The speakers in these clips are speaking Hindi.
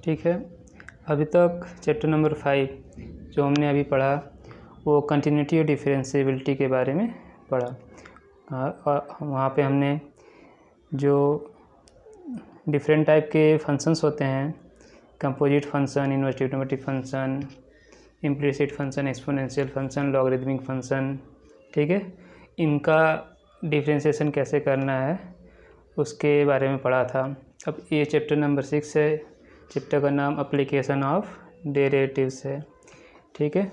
ठीक है। अभी तक चैप्टर नंबर 5 जो हमने अभी पढ़ा वो कंटिन्यूटी और डिफरेंशिएबिलिटी के बारे में पढ़ा। और वहाँ पे हमने जो डिफरेंट टाइप के फंक्शंस होते हैं, composite function, inverse trigonometric function, implicit function, exponential function, logarithmic function, ठीक है, इनका डिफरेंशिएशन कैसे करना है उसके बारे में पढ़ा था। अब ये चैप्टर नंबर 6 है। चैप्टर का नाम एप्लीकेशन ऑफ डेरिवेटिव्स है, ठीक है।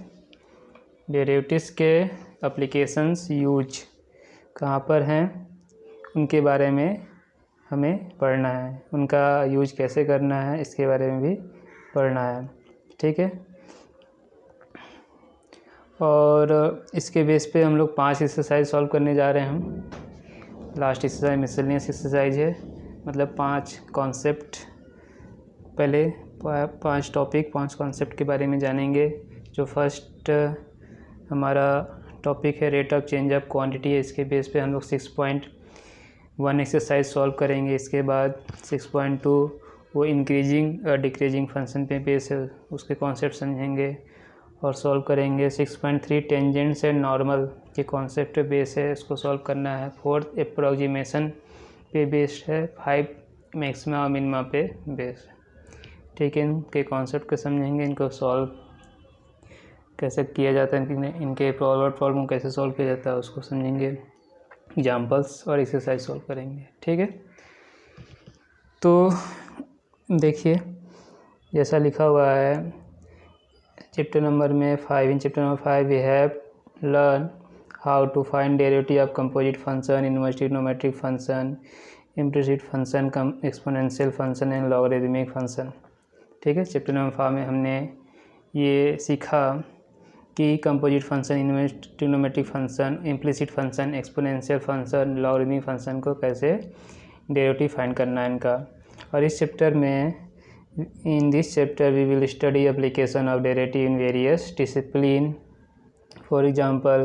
डेरिवेटिव्स के एप्लीकेशंस, यूज कहाँ पर हैं उनके बारे में हमें पढ़ना है, उनका यूज कैसे करना है इसके बारे में भी पढ़ना है, ठीक है। और इसके बेस पे हम लोग 5 एक्सरसाइज सॉल्व करने जा रहे हैं। लास्ट एक्सरसाइज मिसलेनियस एक्सरसाइज है, मतलब 5 कॉन्सेप्ट, पहले 5 टॉपिक 5 कॉन्सेप्ट के बारे में जानेंगे। जो फर्स्ट हमारा टॉपिक है rate of change of quantity है, इसके बेस पे हम लोग 6.1 एक्सरसाइज सॉल्व करेंगे। इसके बाद 6.2 वो इंक्रीजिंग और डिक्रीजिंग फंक्शन पे बेस है, उसके कॉन्सेप्ट समझेंगे और सॉल्व करेंगे। 6.3 टेंजेंट्स एंड नॉर्मल के कॉन्सेप्ट पे बेस है, इसको सॉल्व करना है। 4 अप्रोक्सीमेशन पे बेस्ड है। 5 मैक्सिमा और मिनिमा पे बेस्ड, ठीक है। इनके कॉन्सेप्ट को समझेंगे, इनको सॉल्व कैसे किया जाता है, इनके प्रॉब्लम कैसे सॉल्व किया जाता है उसको समझेंगे। एग्जाम्पल्स और एक्सरसाइज सॉल्व करेंगे, ठीक है। तो देखिए जैसा लिखा हुआ है चैप्टर नंबर में 5, in chapter number 5 we have learn how to find derivative of composite function, inverse trigonometric function, implicit function, exponential function and logarithmic function, ठीक है। चैप्टर नंबर 5 में हमने ये सीखा कि composite function, inverse trigonometric function, implicit function, exponential function, logarithmic function को कैसे डेरिवेटिव फाइंड करना है इनका। और इस चैप्टर में in this chapter we will study application of derivative in various discipline, for example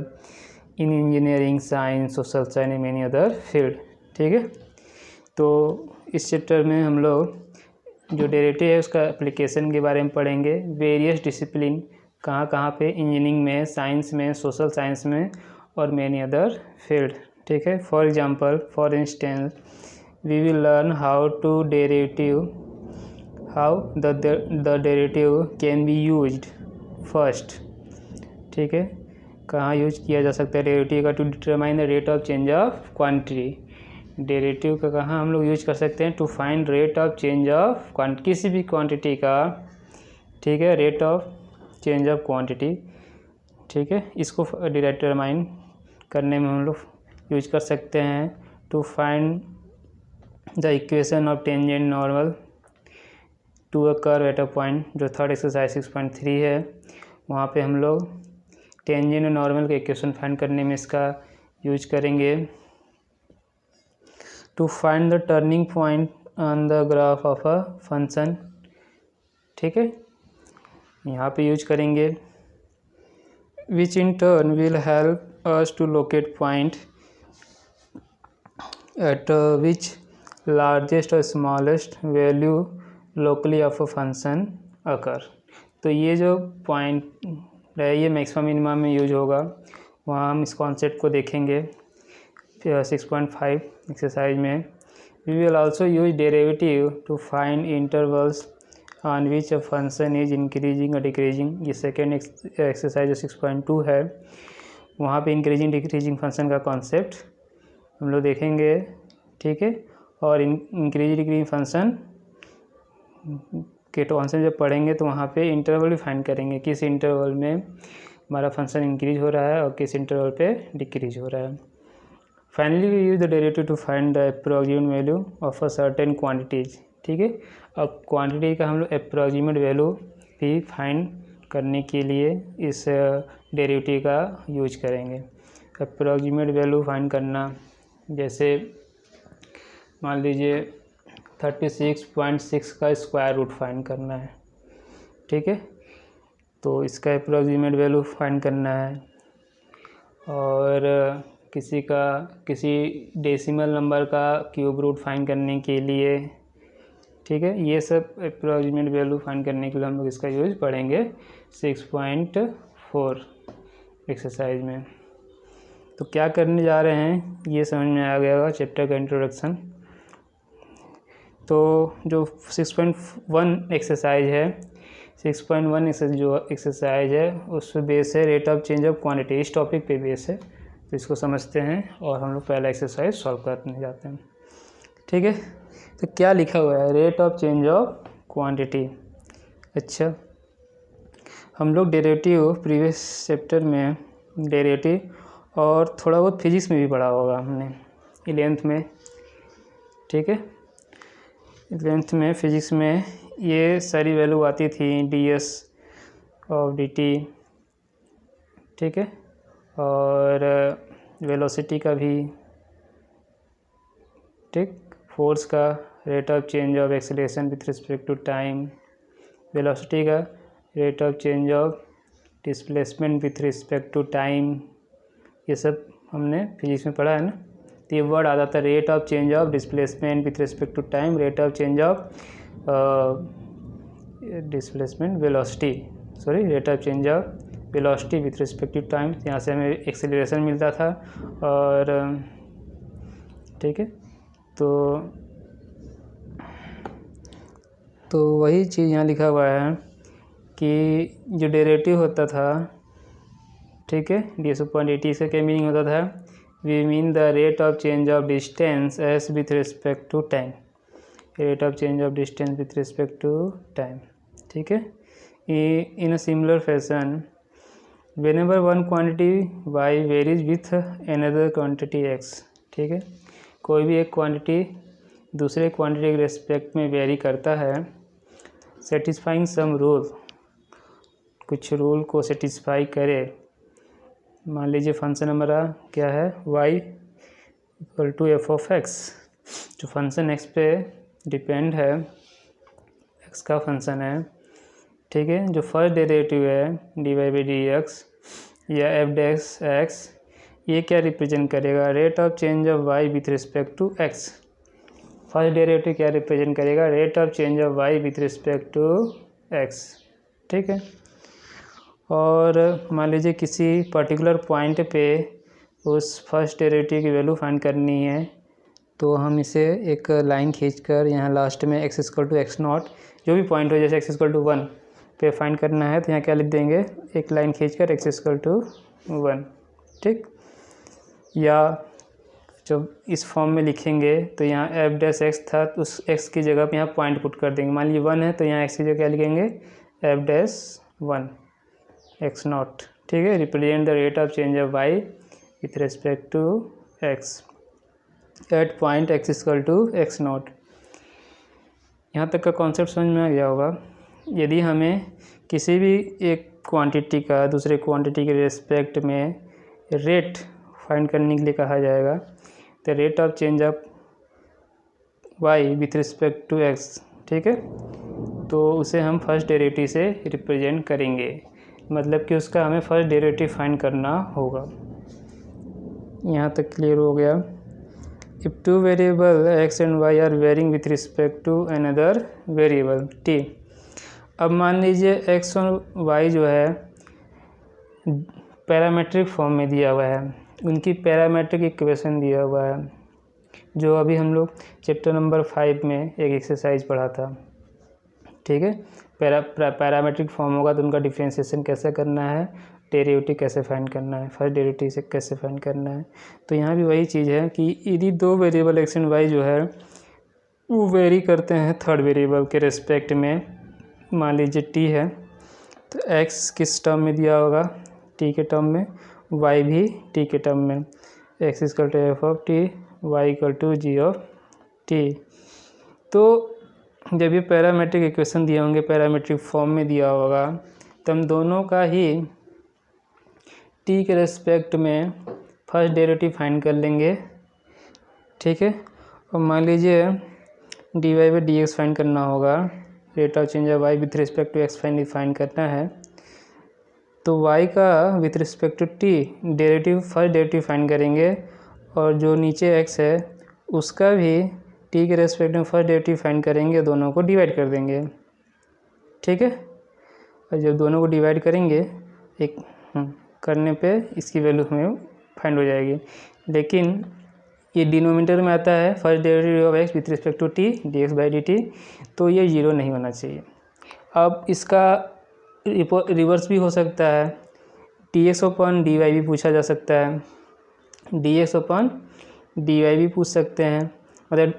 in engineering, science, social science and many other field, ठीक है। तो इस चैप्टर में हम लोग जो डेरिवेटिव है उसका एप्लीकेशन के बारे में पढ़ेंगे। वेरियस डिसिप्लिन कहाँ कहाँ पे, इंजीनियरिंग में, साइंस में, सोशल साइंस में और मैनी अदर फील्ड, ठीक है। For example, for instance we will learn how to derivative, how the derivative can be used first, ठीक है। कहाँ यूज किया जा सकता है डेरिवेटिव का, to determine the rate of change of quantity. Derivative का कहाँ हम लोग यूज कर सकते हैं, to find rate of change of quantity, किसी भी क्वांटिटी का, ठीक है, rate of change of quantity, ठीक है। इसको डिटरमाइन करने में हम लोग यूज कर सकते हैं। To find the equation of tangent normal to a curve at a point, जो थर्ड एक्सरसाइज 6.3 है, वहाँ पे हम लोग टेंजेंट और नॉर्मल के इक्वेशन फाइंड करने में इसका यूज करेंगे। To find the turning point on the graph of a function, ठीक है, यहाँ पे यूज करेंगे। Which in turn will help us to locate point at which largest और smallest value locally of a function occur. तो ये जो पॉइंट है ये मैक्सिमम मिनिमम में यूज होगा, वहाँ हम इस कॉन्सेप्ट को देखेंगे। 6.5 एक्सरसाइज में we will also use derivative to find intervals on which a function is increasing और डिक्रीजिंग। ये सेकेंड एक्सरसाइज जो 6.2 है, वहाँ पे इंक्रीजिंग डिक्रीजिंग फंक्शन का कॉन्सेप्ट हम लोग देखेंगे, ठीक है। और इंक्रीजिंग डिक्रीजिंग फंक्शन के कॉन्सेप्ट जब पढ़ेंगे तो वहाँ पे इंटरवल भी फाइंड करेंगे, किस इंटरवल में हमारा फंक्शन इंक्रीज हो रहा है और किस इंटरवल पे डिक्रीज हो रहा है। Finally we use the derivative to find the approximate value of a certain quantities, ठीक है। अब क्वांटिटी का हम लोग अप्रोक्सीमेट वैल्यू भी फाइंड करने के लिए इस डेरिवेटिव का यूज करेंगे। अप्रोक्सीमेट वैल्यू फाइंड करना, जैसे मान लीजिए 36.6 का स्क्वायर रूट फाइंड करना है, ठीक है, तो इसका अप्रोक्सीमेट वैल्यू फाइंड करना है। और किसी डेसिमल नंबर का क्यूब रूट फाइंड करने के लिए, ठीक है। ये सब अप्रॉक्सीमेट वैल्यू फाइंड करने के लिए हम लोग इसका यूज पढ़ेंगे 6.4 एक्सरसाइज में। तो क्या करने जा रहे हैं ये समझ में आ गया होगा चैप्टर का इंट्रोडक्शन। तो जो 6.1 एक्सरसाइज है, 6.1 जो एक्सरसाइज है उस पर बेस है rate of change of quantity, इस टॉपिक पे बेस है। तो इसको समझते हैं और हम लोग पहला एक्सरसाइज सॉल्व करने जाते हैं। ठीक है, तो क्या लिखा हुआ है, rate of change of quantity. अच्छा, हम लोग डेरिवेटिव प्रीवियस चैप्टर में डेरिवेटिव और थोड़ा बहुत फिजिक्स में भी पढ़ा होगा हमने 11th में। ठीक है, 11th में फिजिक्स में ये सारी वैल्यू आती थी, ds और dt। ठीक है, और वेलोसिटी का भी, ठीक, फोर्स का, rate of change of acceleration with respect to time, velocity का, rate of change of displacement with respect to time, ये सब हमने फिजिक्स में पढ़ा है ना। तो ये वर्ड आता था rate of change of displacement with respect to time, rate of change of displacement velocity, sorry rate of change of velocity with respect to time. यहाँ से हमें एक्सेलरेशन मिलता था। और ठीक है, तो वही चीज़ यहाँ लिखा हुआ है कि जो डेरिवेटिव होता था, ठीक है, ds/dt से क्या मीनिंग होता था, we mean the rate of change of distance S with respect to time, rate of change of distance with respect to time. ठीक है, in a similar fashion whenever one quantity y varies with another quantity x। ठीक है, कोई भी एक क्वांटिटी दूसरे क्वांटिटी के रेस्पेक्ट में वेरी करता है, सेटिस्फाइंग सम रूल, कुछ रूल को सेटिस्फाई करे। मान लीजिए फंक्शन हमारा क्या है, y = f(x), जो फंक्शन x पे डिपेंड है, x का फंक्शन है। ठीक है, जो फर्स्ट डेरिवेटिव है dy/dx या f(x), ये क्या रिप्रेजेंट करेगा, rate of change of y with respect to x। First derivative क्या रिप्रेजेंट करेगा, rate of change of y with respect to x। ठीक है, और मान लीजिए किसी पर्टिकुलर पॉइंट पे उस फर्स्ट डेरिवेटिव की वैल्यू फाइंड करनी है, तो हम इसे एक लाइन खींचकर यहाँ लास्ट में x = x0, जो भी पॉइंट हो, जैसे x = 1 पे फाइंड करना है, तो यहाँ क्या लिख देंगे, एक लाइन खींचकर x = 1। ठीक, या जब इस फॉर्म में लिखेंगे तो यहाँ f(x) था, तो उस x की जगह पे यहाँ पॉइंट पुट कर देंगे। मान लीजिए 1 है तो यहाँ x की जगह क्या लिखेंगे, f(1) x0। ठीक है, represent the rate of change of y with respect to x at point x = x0। यहाँ तक का कॉन्सेप्ट समझ में आ गया होगा। यदि हमें किसी भी एक क्वांटिटी का दूसरे क्वांटिटी के रिस्पेक्ट में रेट फाइंड करने के लिए कहा जाएगा, तो rate of change of y with respect to x, ठीक है, तो उसे हम फर्स्ट डेरिवेटिव से रिप्रेजेंट करेंगे। मतलब कि उसका हमें फर्स्ट डेरिवेटिव फाइंड करना होगा। यहाँ तक क्लियर हो गया। If two variable x and y are varying with respect to another variable t। अब मान लीजिए x और y जो है पैरामेट्रिक फॉर्म में दिया हुआ है, उनकी पैरामेट्रिक इक्वेशन दिया हुआ है, जो अभी हम लोग चैप्टर नंबर 5 में एक एक्सरसाइज पढ़ा था। ठीक है, पैरामेट्रिक फॉर्म होगा तो उनका डिफरेंशिएशन कैसे करना है, डेरिवेटिव कैसे फाइंड करना है, फर्स्ट डेरिवेटिव से कैसे फाइंड करना है। तो यहाँ भी वही चीज़ है कि यदि दो वेरिएबल x एंड y जो है वो वेरी करते हैं थर्ड वेरिएबल के रेस्पेक्ट में, मान लीजिए t है, तो x किस टर्म में दिया होगा, t के टर्म में, y भी t के टर्म में, x = f(t), y = g(t). तो जब ये पैरामेट्रिक इक्वेशन दिए होंगे, पैरामेट्रिक फॉर्म में दिया होगा, तो हम दोनों का ही t के रेस्पेक्ट में फर्स्ट डेरिवेटिव फाइंड कर लेंगे। ठीक है, और मान लीजिए dy/dx फाइंड करना होगा, rate of change of y with respect to x find करना है, तो y का with respect to t derivative first derivative find करेंगे, और जो नीचे x है उसका भी टी के रेस्पेक्ट में फर्स्ट डेरिवेटिव फाइंड करेंगे, दोनों को डिवाइड कर देंगे, ठीक है। और जब दोनों को डिवाइड करेंगे एक करने पे इसकी वैल्यू हमें फाइंड हो जाएगी। लेकिन ये डिनोमिनेटर में आता है first derivative of x with respect to t d x by d t, तो ये 0 नहीं होना चाहिए। अब इसका रिवर्स भी हो सकता है, d x upon d y भी पूछा जा सकता है, d x upon d y भी पूछ सकते हैं, मतलब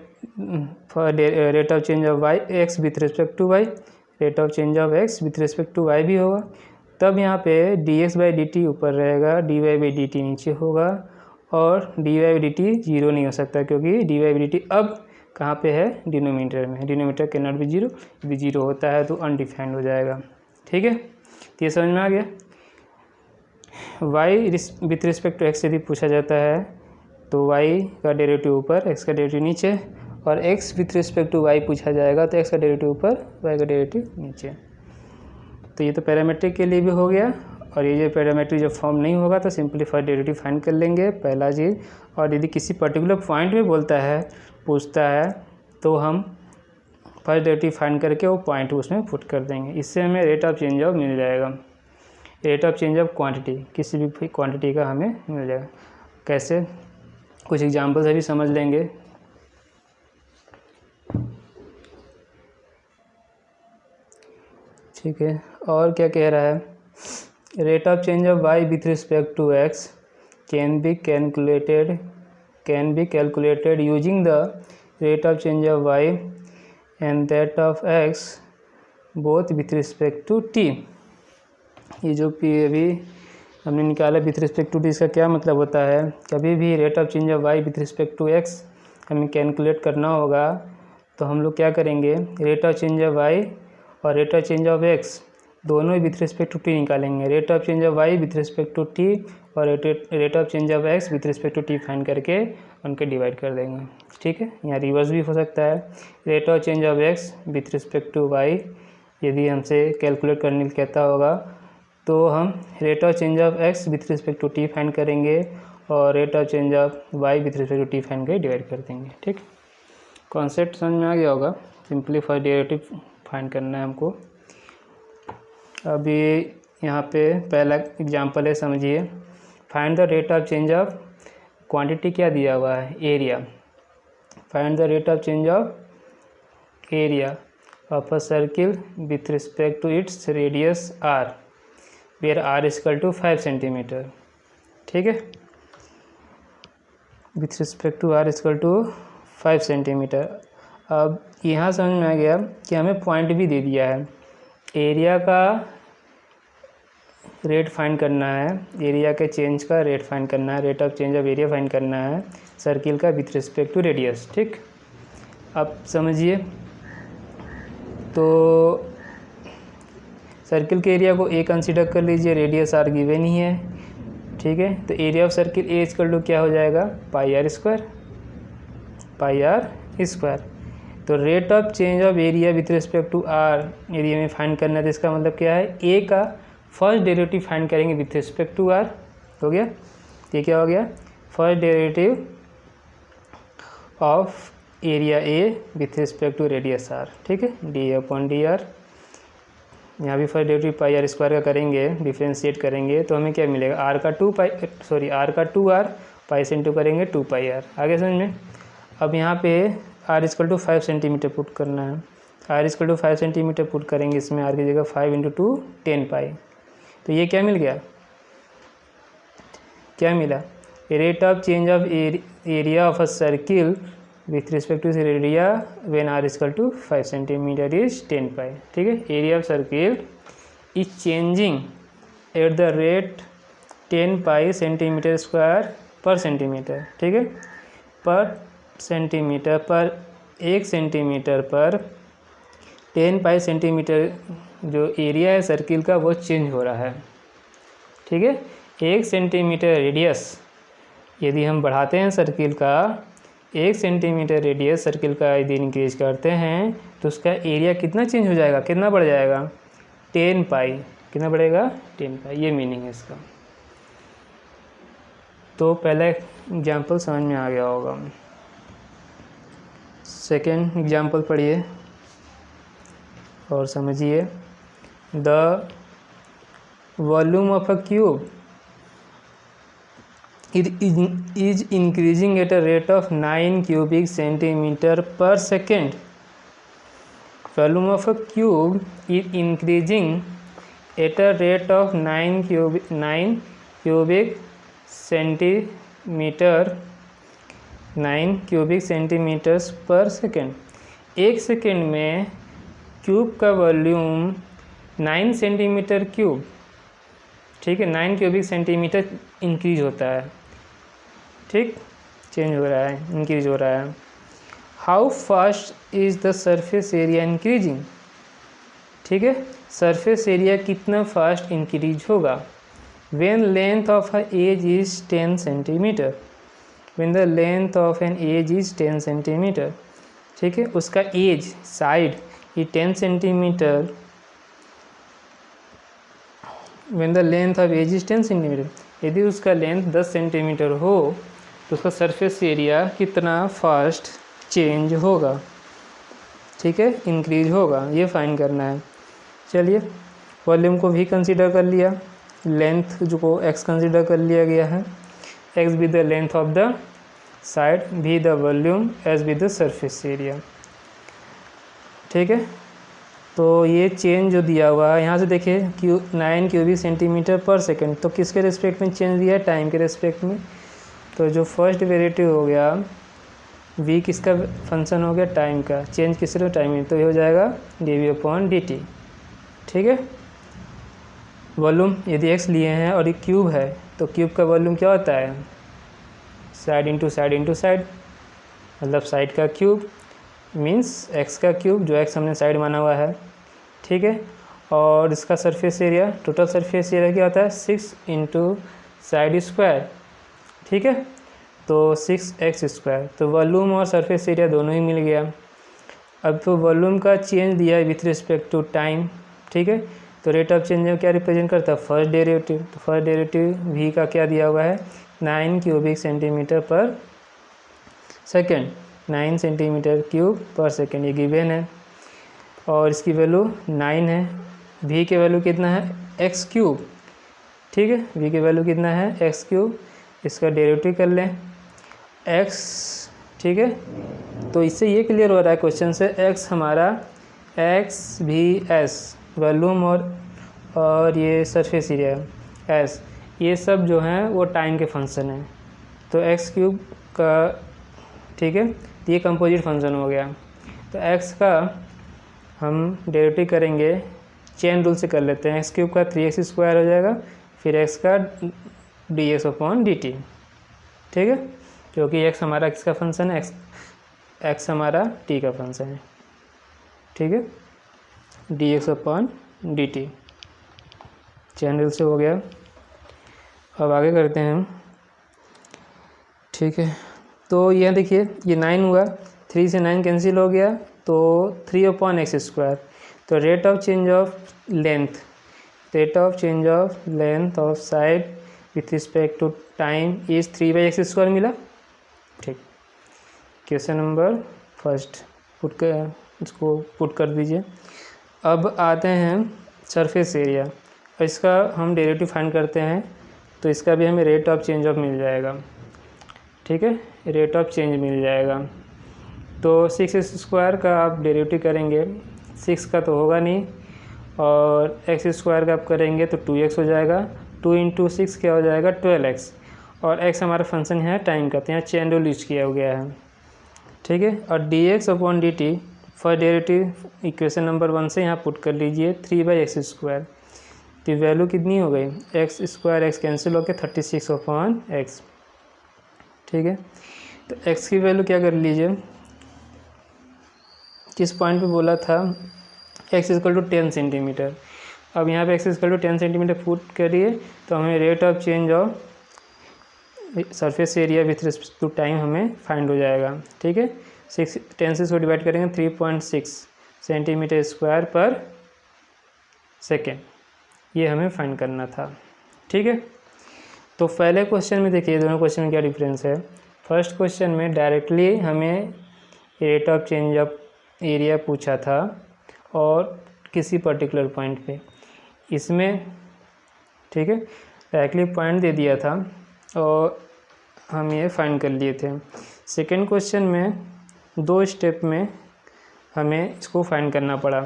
rate of change of y x with respect to y, rate of change of x with respect to y भी होगा। तब यहाँ पे d x by d t ऊपर रहेगा, d y by d t नीचे होगा, और d y by d t 0 नहीं हो सकता क्योंकि d y by d t अब कहाँ पे है, डिनोमिनेटर में। डिनोमिनेटर कैन नॉट बी 0, यदि 0 होता है तो अनडिफाइंड हो जाएगा, ठीक है। तो ये समझ में आ गया। y with respect to x यदि पूछा जाता है तो y का डेरिवेटिव ऊपर, x का डेरिवेटिव नीचे, और x with respect to y पूछा जाएगा तो x का डेरिवेटिव ऊपर, y का डेरिवेटिव नीचे। तो ये तो पैरामीट्रिक के लिए भी हो गया। और ये जो पैरामीट्रिक जो फॉर्म नहीं होगा तो सिंपली फर्स्ट डेरिवेटिव फाइंड कर लेंगे, पहला चीज़। और यदि किसी पर्टिकुलर पॉइंट में बोलता है, पूछता है, तो हम फर्स्ट डेरिवेटिव फाइंड करके वो पॉइंट उसमें पुट कर देंगे। इससे हमें रेट ऑफ चेंज ऑफ मिल जाएगा, rate of change of quantity, किसी भी क्वांटिटी का हमें मिल जाएगा। कैसे, कुछ एग्जांपल से भी समझ लेंगे। ठीक है, और क्या कह रहा है, rate of change of y with respect to x can be calculated using the rate of change of y and that of x both with respect to t। ये जो अभी हमने निकाला विथ रिस्पेक्ट टू टी, इसका क्या मतलब होता है, कभी भी rate of change of y with respect to x हमें कैलकुलेट करना होगा तो हम लोग क्या करेंगे, rate of change of y और rate of change of x दोनों ही विथ रिस्पेक्ट टू टी निकालेंगे। Rate of change of y with respect to T और rate of change of x with respect to T find करके उनके डिवाइड कर देंगे, ठीक है। यहाँ रिवर्स भी हो सकता है, rate of change of x with respect to y यदि हमसे कैलकुलेट करने कहता होगा तो हम rate of change of x with respect to T find करेंगे और rate of change of y with respect to T find करके डिवाइड कर देंगे, ठीक। कॉन्सेप्ट समझ में आ गया होगा। सिंपली फर्स्ट डेरिवेटिव फाइंड करना है हमको। अभी यहाँ पे पहला एग्जांपल है, समझिए। Find the rate of change of, quantity क्या दिया हुआ है, area. Find the rate of change of area of a circle with respect to its radius r, where r equal to 5 centimetre, ठीक है। With respect to r equal to 5 centimetre. अब यहाँ समझ में आ गया कि हमें पॉइंट भी दे दिया है, एरिया का रेट फाइंड करना है, एरिया के चेंज का रेट फाइंड करना है, rate of change of area find करना है सर्किल का विथ रिस्पेक्ट टू रेडियस, ठीक। अब समझिए, तो सर्किल के एरिया को a कंसीडर कर लीजिए, रेडियस r गिवन ही है, ठीक है। तो area of circle a equal to क्या हो जाएगा, पाई आर स्क्वायर। तो rate of change of area with respect to r यदि हमें फाइंड करना है तो इसका मतलब क्या है, a का फर्स्ट डेरिवेटिव फाइंड करेंगे विथ रिस्पेक्ट टू r, हो गया। ये क्या हो गया, first derivative of area a with respect to radius r, ठीक है, डी अपॉन डी आर। यहाँ भी first derivative pi r square का करेंगे, डिफ्रेंशिएट करेंगे तो हमें क्या मिलेगा, r का 2r, पाई से इंटू करेंगे 2 पाई r। आगे समझ में। अब यहाँ पे r equal to 5 centimetre put करना है, r equal to 5 centimetre put करेंगे, इसमें r की जगह 5 इंटू 2 10 पाई। तो ये क्या मिल गया, क्या मिला, rate of change of area of a circle with respect to area when r equal to 5 centimetre is 10 pi, ठीक है। Area of circle is changing at the rate 10 pi centimetre square पर सेंटीमीटर, ठीक है। पर सेंटीमीटर पर 1 सेंटीमीटर पर 10 पाई सेंटीमीटर जो एरिया है सर्किल का वो चेंज हो रहा है, ठीक है। 1 सेंटीमीटर रेडियस यदि हम बढ़ाते हैं सर्किल का, 1 सेंटीमीटर रेडियस सर्किल का यदि इंक्रीज करते हैं तो उसका एरिया कितना चेंज हो जाएगा, कितना बढ़ जाएगा, 10 पाई। कितना बढ़ेगा, 10 पाई। ये मीनिंग है इसका। तो पहला एग्जाम्पल समझ में आ गया होगा। सेकेंड एग्जाम्पल पढ़िए और समझिए। The volume of a cube is increasing at a rate of 9 cubic centimeter per second. Volume of a cube is increasing at a rate of 9 cubic centimeters per second. एक सेकेंड में क्यूब का वॉल्यूम 9 सेंटीमीटर क्यूब, ठीक है, 9 क्यूबिक सेंटीमीटर इंक्रीज होता है, ठीक, चेंज हो रहा है, इंक्रीज हो रहा है। How fast is the surface area increasing, ठीक है, सरफेस एरिया कितना फास्ट इंक्रीज होगा। When length of a edge is 10 centimetre, when the length of an edge is 10 centimetre, ठीक है, उसका एज साइड ये 10 centimetre, when the length of edge is 10 centimetre, यदि उसका लेंथ 10 सेंटीमीटर हो तो उसका सरफेस एरिया कितना फास्ट चेंज होगा, ठीक है, इंक्रीज होगा, ये फाइंड करना है। चलिए, वॉल्यूम को भी कंसीडर कर लिया, लेंथ जो को x कंसीडर कर लिया गया है, x भी the length of the side, भी द वॉल्यूम, s भी द सरफेस एरिया, ठीक है। तो ये चेंज जो दिया हुआ है यहाँ से देखिए 9 क्यूबिक सेंटीमीटर पर सेकेंड, तो किसके रिस्पेक्ट में चेंज दिया है, टाइम के रिस्पेक्ट में। तो जो फर्स्ट डेरिवेटिव हो गया v किसका फंक्शन हो गया, टाइम का, चेंज किसके टाइम में, तो ये हो जाएगा dv/dt, ठीक है। वॉल्यूम यदि x लिए हैं और ये क्यूब है तो क्यूब का वॉल्यूम क्या होता है, side into side into side, मतलब साइड का क्यूब मीन्स x का क्यूब, जो x हमने साइड माना हुआ है, ठीक है। और इसका surface area, total surface area क्या होता है 6 इंटू साइड स्क्वायर, ठीक है, तो 6x स्क्वायर। तो वॉल्यूम और सरफेस एरिया दोनों ही मिल गया। अब तो वॉल्यूम का चेंज दिया है विथ रिस्पेक्ट टू टाइम, ठीक है, तो रेट ऑफ चेंज में क्या रिप्रेजेंट करता है, फर्स्ट डेरिवेटिव। तो फर्स्ट डेरिवेटिव v का क्या दिया हुआ है, 9 क्यूबिक सेंटीमीटर पर सेकेंड, 9 सेंटीमीटर क्यूब पर सेकेंड, ये गिवन है और इसकी वैल्यू 9 है। v के वैल्यू कितना है, x क्यूब, ठीक है, v की वैल्यू कितना है, x क्यूब, इसका डेरिवेटिव कर लें x, ठीक है। तो इससे ये क्लियर हो रहा है क्वेश्चन से, x हमारा x भी s, वॉल्यूम और ये सरफेस एरिया s, ये सब जो हैं वो टाइम के फंक्शन हैं। तो x क्यूब का, ठीक है, ये कंपोजिट फंक्शन हो गया। तो x का हम डेरिवेटिव करेंगे, चेन रूल से कर लेते हैं, x क्यूब का 3x स्क्वायर हो जाएगा, फिर x का dx/dt, ठीक है, क्योंकि x हमारा किसका फंक्शन है, x हमारा t का फंक्शन है, ठीक है, dx/dt, चेन रूल से हो गया। अब आगे करते हैं, ठीक है। तो यह देखिए ये 9 हुआ, 3 से 9 कैंसिल हो गया, तो 3/x स्क्वायर। तो rate of change of length, rate of change of length of side with respect to time is 3/x square मिला, ठीक। क्वेश्चन नंबर फर्स्ट इसको पुट कर दीजिए। अब आते हैं सरफेस एरिया, इसका हम डेरिवेटिव फाइंड करते हैं, तो इसका भी हमें रेट ऑफ चेंज ऑफ मिल जाएगा, ठीक है, रेट ऑफ चेंज मिल जाएगा। तो 6x स्क्वायर का आप डेरिवेटिव करेंगे, 6 का तो होगा नहीं, और x स्क्वायर का आप करेंगे तो 2x हो जाएगा, 2 इंटू 6 क्या हो जाएगा 12x, और x हमारा फंक्शन है टाइम का, तो यहाँ चेन रूल यूज किया गया है, ठीक है। और dx/dt first derivative equation number 1 से यहाँ पुट कर लीजिए 3/x स्क्वायर, तो वैल्यू कितनी हो गई, x स्क्वायर, x कैंसिल होकर 36/x, ठीक है। तो x की वैल्यू क्या कर लीजिए, किस पॉइंट पे बोला था, x = 10 सेंटीमीटर। अब यहाँ पे x = 10 सेंटीमीटर पुट करिए तो हमें rate of change of surface area with respect to time हमें फाइंड हो जाएगा, ठीक है। 10 से इसको डिवाइड करेंगे 3.6 सेंटीमीटर स्क्वायर पर सेकेंड, ये हमें फाइंड करना था, ठीक है। तो पहले क्वेश्चन में देखिए दोनों क्वेश्चन में क्या डिफरेंस है। फर्स्ट क्वेश्चन में डायरेक्टली हमें rate of change of area पूछा था और किसी पर्टिकुलर पॉइंट पे, इसमें ठीक है डायरेक्टली पॉइंट दे दिया था और हम ये फाइंड कर लिए थे। सेकंड क्वेश्चन में 2 स्टेप में हमें इसको फाइंड करना पड़ा।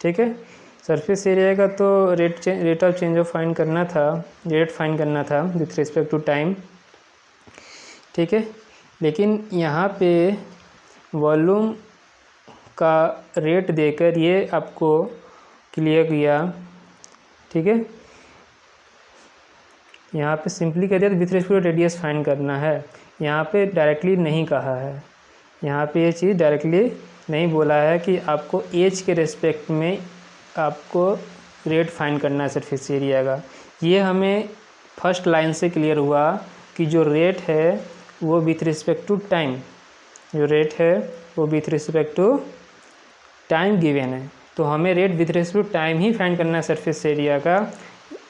ठीक है, सरफेस एरिया का तो rate of change of find करना था, रेट फाइंड करना था विथ रिस्पेक्ट टू टाइम। ठीक है, लेकिन यहाँ पे वॉल्यूम का रेट देकर ये आपको क्लियर किया। ठीक है, यहाँ पे सिंपली कह दिया with respect to radius find करना है, यहाँ पे डायरेक्टली नहीं कहा है, यहाँ पे ये चीज़ डायरेक्टली नहीं बोला है कि आपको एज के रेस्पेक्ट में आपको रेट फाइंड करना है सरफेस एरिया का। ये हमें फर्स्ट लाइन से क्लियर हुआ कि जो रेट है वो विथ रिस्पेक्ट टू टाइम, जो रेट है वो with respect to time given है, तो हमें rate with respect to time ही फाइंड करना है सरफेस एरिया का।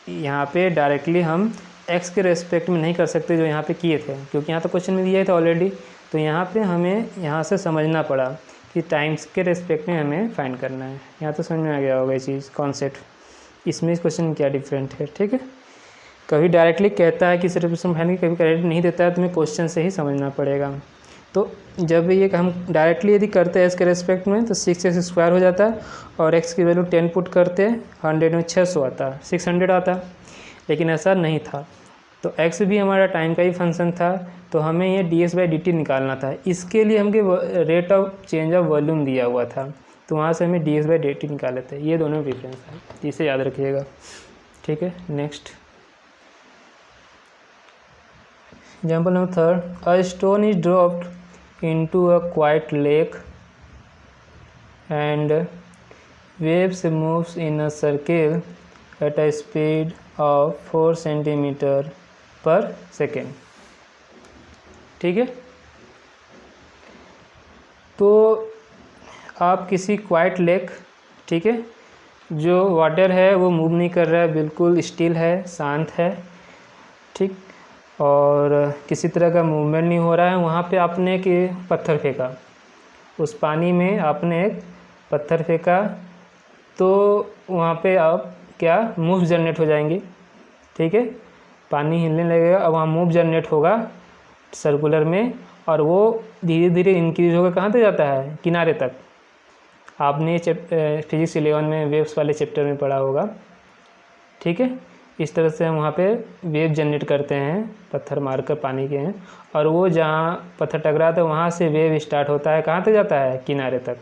यहाँ पे डायरेक्टली हम एक्स के रेस्पेक्ट में नहीं कर सकते जो यहाँ पे किए थे, क्योंकि यहाँ तो क्वेश्चन में दिया था ऑलरेडी। तो यहाँ पे हमें यहाँ से समझना पड़ा कि टाइम्स के रेस्पेक्ट में हमें फाइंड करना है। यहाँ तो समझ में आ गया होगा ये चीज़ कॉन्सेप्ट, इसमें इस क्वेश्चन में क्या डिफरेंट है। ठीक है, कभी डायरेक्टली कहता है कि सरफेस फाइंड, कभी क्रेडिट नहीं देता है, तो हमें क्वेश्चन से ही समझना पड़ेगा। तो जब ये हम डायरेक्टली यदि करते हैं एक्स के रेस्पेक्ट में तो 6x² हो जाता है और एक्स की वैल्यू 10 पुट करते हैं, 100 में 600 आता, 600 आता। लेकिन ऐसा नहीं था, तो एक्स भी हमारा टाइम का ही फंक्शन था, तो हमें ये ds/dt निकालना था। इसके लिए हमके rate of change of volume दिया हुआ था, तो वहाँ से हमें ds/dt निकाले थे। ये दोनों डिफरेंस है, इसे याद रखिएगा। ठीक है, next example number 3, a stone is dropped into a quiet lake and waves moves in a circle at a speed of 4 centimeter per second। ठीक है, तो आप किसी क्वाइट लेक, ठीक है, जो वाटर है वो मूव नहीं कर रहा है, बिल्कुल स्टिल है, शांत है, ठीक, और किसी तरह का मूवमेंट नहीं हो रहा है, वहाँ पे आपने एक पत्थर फेंका, उस पानी में आपने एक पत्थर फेंका, तो वहाँ पे आप क्या मूव जनरेट हो जाएंगे। ठीक है, पानी हिलने लगेगा और वहाँ मूव जनरेट होगा सर्कुलर में, और वो धीरे धीरे इंक्रीज होकर कहाँ तक जाता है, किनारे तक। आपने फिजिक्स 11 में वेव्स वाले चैप्टर में पढ़ा होगा। ठीक है, इस तरह से हम वहाँ पे वेव जनरेट करते हैं, पत्थर मारकर पानी के हैं, और वो जहाँ पत्थर टकराता है वहाँ से वेव स्टार्ट होता है, कहाँ तक जाता है, किनारे तक।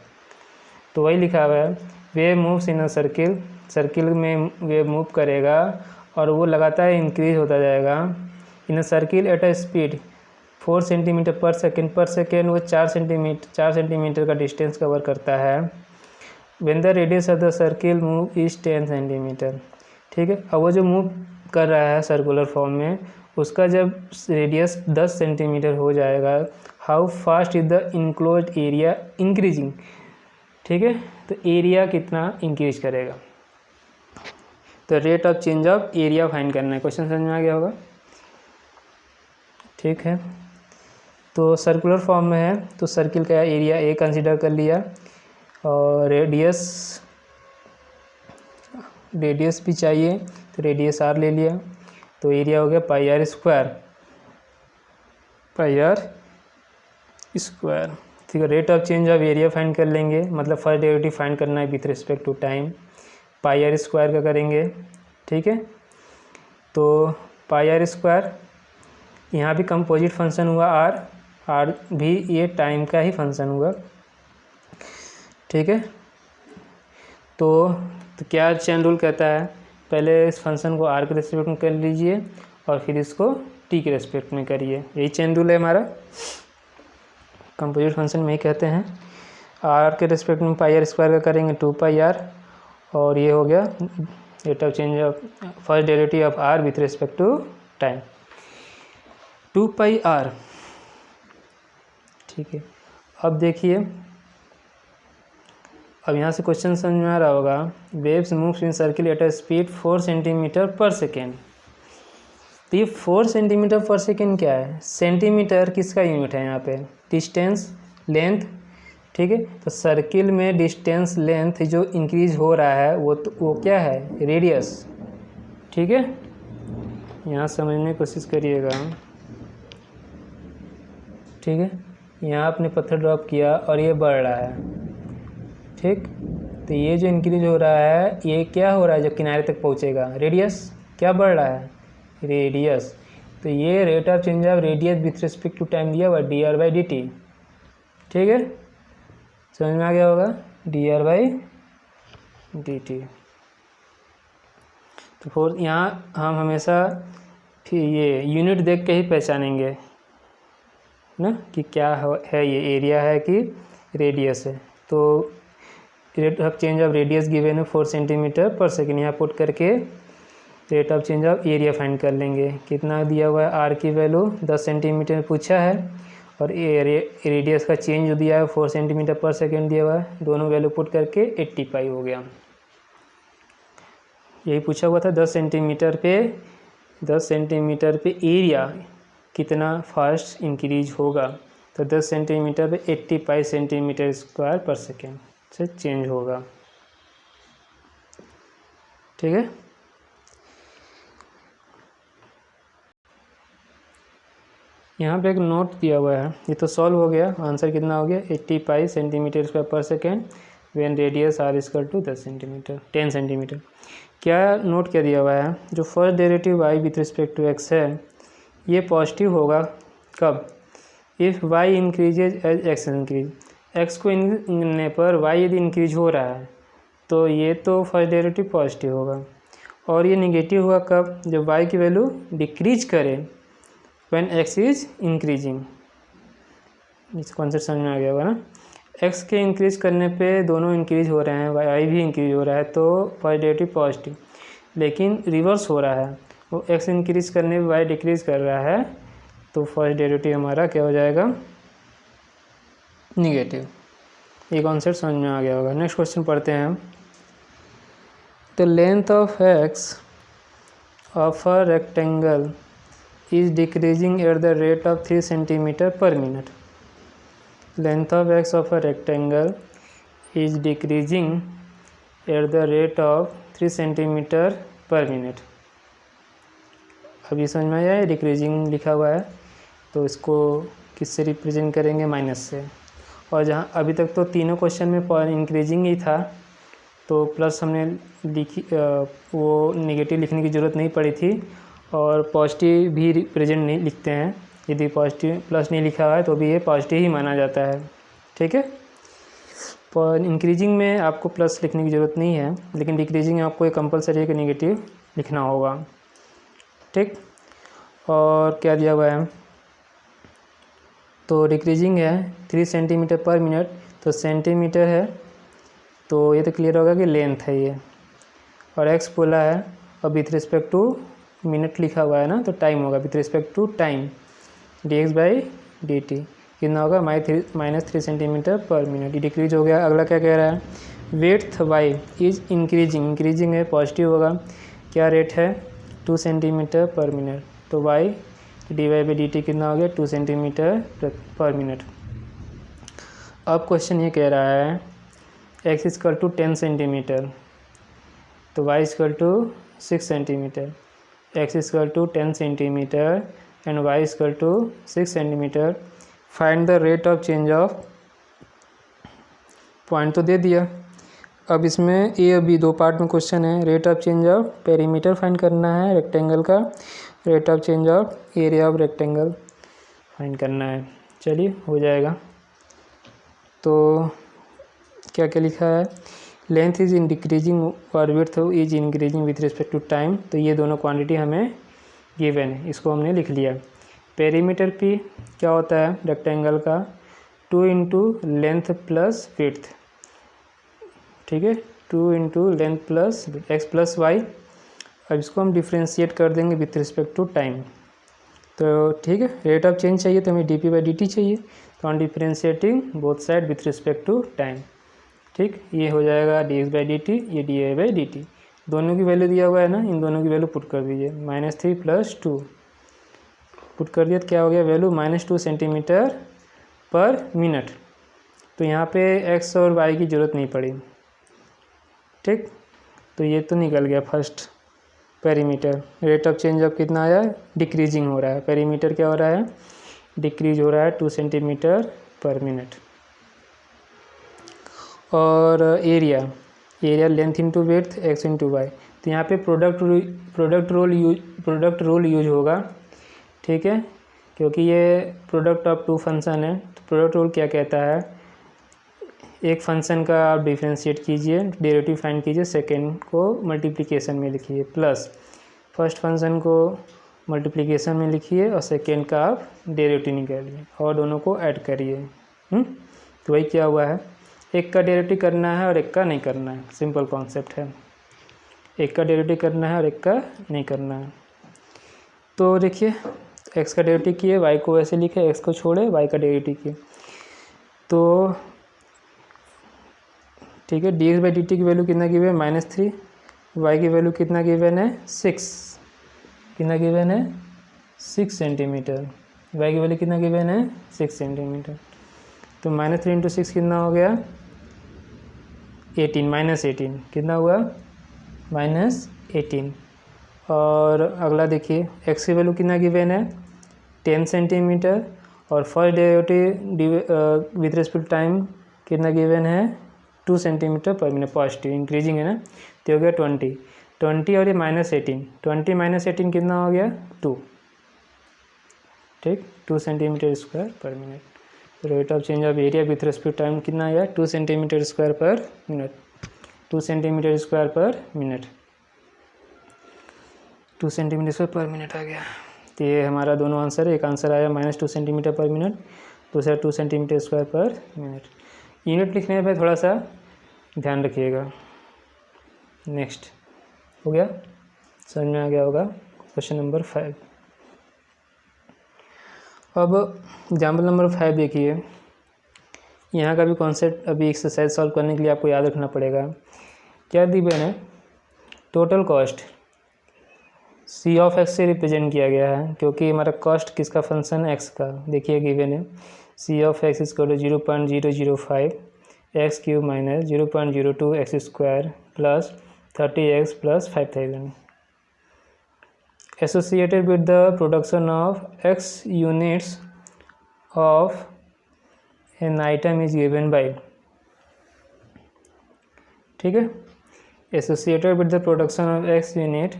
तो वही लिखा हुआ है, wave moves in a circle, circle में वेव मूव करेगा और वो लगातार इंक्रीज होता जाएगा। In a circle at a speed 4 centimetre पर सेकेंड, वो 4 सेंटीमीटर का डिस्टेंस कवर करता है। When the radius of the circle move is 10 centimetre. ठीक है, अब वो जो मूव कर रहा है सर्कुलर फॉर्म में, उसका जब रेडियस 10 सेंटीमीटर हो जाएगा, how fast is the enclosed area increasing. ठीक है, तो एरिया कितना इंक्रीज करेगा, तो rate of change of area find करना है। क्वेश्चन समझ में आ गया होगा। ठीक है, तो सर्कुलर फॉर्म में है, तो सर्किल का एरिया ए कंसीडर कर लिया, और रेडियस भी चाहिए, तो रेडियस आर ले लिया, तो एरिया हो गया पाई स्क्वायर। ठीक है, rate of change of area find कर लेंगे, मतलब फर्स्ट डेरिवेटिव फाइंड करना है with respect to time, pi square का करेंगे। ठीक है, तो पाई स्क्वायर, यहाँ भी कंपोजिट फंक्शन हुआ आर भी ये टाइम का ही फंक्शन हुआ। ठीक है, तो क्या चेन रूल कहता है, पहले इस फंक्शन को आर के रेस्पेक्ट में कर लीजिए और फिर इसको टी के रेस्पेक्ट में करिए, यही चेन रूल है हमारा। कंपोजिट फंक्शन में ही कहते हैं, आर के रेस्पेक्ट में पाई स्क्वायर का करेंगे 2πr, और ये हो गया rate of change of first derivative of r with respect to time 2πr। ठीक है, अब देखिए, अब यहाँ से क्वेश्चन समझ में आ रहा होगा, waves moves in circle at a speed 4 centimetre पर सेकेंड। तो ये 4 सेंटीमीटर पर सेकेंड क्या है, सेंटीमीटर किसका यूनिट है यहाँ पे, डिस्टेंस, लेंथ, ठीक है। तो सर्किल में डिस्टेंस लेंथ जो इंक्रीज हो रहा है वो क्या है, रेडियस। ठीक है, यहाँ समझने की कोशिश करिएगा। ठीक है, यहाँ आपने पत्थर ड्रॉप किया और ये बढ़ रहा है। ठीक, तो ये जो इंक्रीज हो रहा है ये क्या हो रहा है, जब किनारे तक पहुँचेगा, रेडियस क्या बढ़ रहा है, रेडियस। तो ये rate of change of radius with respect to time दिया हुआ dr/dt। ठीक है, समझ में आ गया होगा, dr/dt। तो फोर्थ यहाँ हम हमेशा फिर ये यूनिट देख के ही पहचानेंगे ना कि क्या है, ये एरिया है कि रेडियस है। तो rate of change of radius given है 4 सेंटीमीटर पर सेकेंड, यहाँ पुट करके rate of change of area find कर लेंगे। कितना दिया हुआ है, आर की वैल्यू 10 सेंटीमीटर पूछा है और रेडियस का चेंज जो दिया है 4 सेंटीमीटर पर सेकेंड दिया हुआ है, दोनों वैल्यू पुट करके 80 पाई हो गया। यही पूछा हुआ था 10 सेंटीमीटर पे एरिया कितना फास्ट इंक्रीज होगा। तो 10 सेंटीमीटर पे 80 pi centimetre square per second से चेंज होगा। ठीक है, यहाँ पे एक नोट दिया हुआ है, ये तो सॉल्व हो गया। आंसर कितना हो गया, 80 pi centimetre square per second when radius r equal to 10 centimetre. क्या नोट क्या दिया हुआ है, जो first derivative y with respect to x है ये पॉजिटिव होगा कब, if y increases as x increase. x को इंक्रीज पर y यदि इंक्रीज हो रहा है तो ये तो फर्स्ट डेरिवेटिव पॉजिटिव होगा। और ये निगेटिव होगा कब, जब y की वैल्यू डिक्रीज करे व्हेन x इज इंक्रीजिंग। इस कॉन्सेप्ट समझ में आ गया होगा ना। x के इंक्रीज करने पे दोनों इंक्रीज हो रहे हैं, y भी इंक्रीज हो रहा है तो फर्स्ट डेरिवेटिव पॉजिटिव। लेकिन रिवर्स हो रहा है, वो x इंक्रीज करने पे y डिक्रीज कर रहा है तो फर्स्ट डेरिवेटिव हमारा क्या हो जाएगा, निगेटिव। ये कॉन्सेप्ट समझ में आ गया होगा। नेक्स्ट क्वेश्चन पढ़ते हैं हम। The length of x of a rectangle is decreasing at the rate of 3 centimeter per minute. Length of x of a rectangle is decreasing at the rate of 3 centimeter per minute. अभी समझ में आया है, डिक्रीजिंग लिखा हुआ है तो इसको किससे रिप्रेजेंट करेंगे, माइनस से। और जहाँ अभी तक तो तीनों क्वेश्चन में इंक्रीजिंग ही था तो प्लस हमने लिखी, वो नेगेटिव लिखने की ज़रूरत नहीं पड़ी थी। और पॉजिटिव भी रिप्रेजेंट नहीं लिखते हैं, यदि पॉजिटिव प्लस नहीं लिखा हुआ है तो भी ये पॉजिटिव ही माना जाता है। ठीक है, पर इंक्रीजिंग में आपको प्लस लिखने की ज़रूरत नहीं है, लेकिन डिक्रीजिंग में आपको एक कंपलसरी है कि नेगेटिव लिखना होगा। ठीक, और क्या दिया हुआ है, तो डिक्रीजिंग है 3 सेंटीमीटर पर मिनट, तो सेंटीमीटर है तो ये तो क्लियर होगा कि लेंथ है ये, और एक्स बोला है और विथ रिस्पेक्ट टू मिनट लिखा हुआ है ना तो टाइम होगा with respect to time, dx/dt कितना होगा, -3 सेंटीमीटर पर मिनट। ये डिक्रीज हो गया। अगला क्या कह रहा है, विड्थ y इज इंक्रीजिंग है, पॉजिटिव होगा। क्या रेट है, 2 सेंटीमीटर पर मिनट, तो y dy/dt कितना हो गया, 2 सेंटीमीटर पर मिनट। अब क्वेश्चन ये कह रहा है x इक्वल टू 10 सेंटीमीटर, तो y equal to 6 centimetre, x equal to 10 centimetre and y equal to 6 centimetre. Find the rate of change of, point तो दे दिया। अब इसमें ये अभी 2 पार्ट में क्वेश्चन है, rate of change of perimeter find करना है रेक्टेंगल का, rate of change of area of rectangle find करना है। चलिए हो जाएगा। तो क्या क्या लिखा है, लेंथ इज इन डिक्रीजिंग और width is increasing with respect to time, तो ये दोनों क्वांटिटी हमें गिवन है, इसको हमने लिख लिया। पेरीमीटर पी क्या होता है रेक्टेंगल का, 2 इंटू लेंथ प्लस विड्थ। ठीक है, 2 into length plus x plus y. अब इसको हम डिफ्रेंशिएट कर देंगे विथ रिस्पेक्ट टू टाइम। तो ठीक है, रेट ऑफ चेंज चाहिए तो हमें dp/dt चाहिए, तो हम differentiating both side with respect to time. ठीक, ये हो जाएगा dx/dt, ये dy/dt। दोनों की वैल्यू दिया हुआ है ना, इन दोनों की वैल्यू पुट कर दीजिए, -3 + 2 पुट कर दिया तो क्या हो गया वैल्यू, -2 सेंटीमीटर पर मिनट। तो यहाँ पे x और y की ज़रूरत नहीं पड़ी, ठीक। तो ये तो निकल गया first perimeter. Rate of change of कितना आया, डिक्रीजिंग हो रहा है, पेरीमीटर क्या हो रहा है, डिक्रीज हो रहा है 2 सेंटीमीटर पर मिनट। और area length into width x into Y. तो यहाँ पे प्रोडक्ट रूल यूज होगा, ठीक है, क्योंकि ये प्रोडक्ट ऑफ टू फंक्शन है। तो प्रोडक्ट रूल क्या कहता है, एक फंक्शन का आप डिफ्रेंशिएट कीजिए, डेरिवेटिव फाइंड कीजिए, सेकेंड को मल्टीप्लिकेशन में लिखिए, प्लस फर्स्ट फंक्शन को मल्टीप्लिकेशन में लिखिए और सेकेंड का आप डेरिवेटिव निकालिए और दोनों को ऐड करिए। तो वही क्या हुआ है, एक का डेरिवेटिव करना है और एक का नहीं करना है, सिंपल कॉन्सेप्ट है। एक का डेरिवेटिव करना है और एक का नहीं करना है। तो देखिए x का डेरिवेटिव किए, y को वैसे लिखे, x को छोड़े, y का डेरिवेटिव किए। तो ठीक है, dx बाई dt की वैल्यू कितना गिवन है, -3, y की वैल्यू कितना गिवन है, 6, कितना गिवन है, 6 सेंटीमीटर, y की वैल्यू कितना गिवन है, 6 सेंटीमीटर। तो -3 इंटू 6 कितना हो गया, 18, -18 कितना हुआ, -18। और अगला देखिए x की वैल्यू कितना गिवन है, 10 सेंटीमीटर, और first derivative with respect time कितना गिवन है, 2 सेंटीमीटर पर मिनट, पॉजिटिव इंक्रीजिंग है ना। तो हो गया 20 और ये -18, 20 - 18 कितना हो गया, 2, ठीक, 2 सेंटीमीटर स्क्वायर पर minute. Rate of change of area with respect time कितना आया, 2 सेंटीमीटर स्क्वायर पर मिनट, 2 सेंटीमीटर स्क्वायर पर मिनट, 2 सेंटीमीटर स्क्वायर पर मिनट आ गया। तो ये हमारा दोनों आंसर है, एक आंसर आया -2 सेंटीमीटर पर मिनट, दूसरा 2 सेंटीमीटर स्क्वायर पर मिनट। यूनिट लिखने में थोड़ा सा ध्यान रखिएगा। नेक्स्ट हो गया, समझ में आ गया होगा। Question number 5। अब एग्जाम्पल नंबर 5 देखिए, यहाँ का भी कॉन्सेप्ट अभी एक्सरसाइज सॉल्व करने के लिए आपको याद रखना पड़ेगा। क्या दी है, total cost c of x से रिप्रेजेंट किया गया है, क्योंकि हमारा कॉस्ट किसका फंक्शन एक्स का। देखिए गिवन है C of X equal to 0.005 X cube minus 0.02 X square plus 30x प्लस 5000 associated with the production of x units of an item is given by, ठीक है, associated with the production of x unit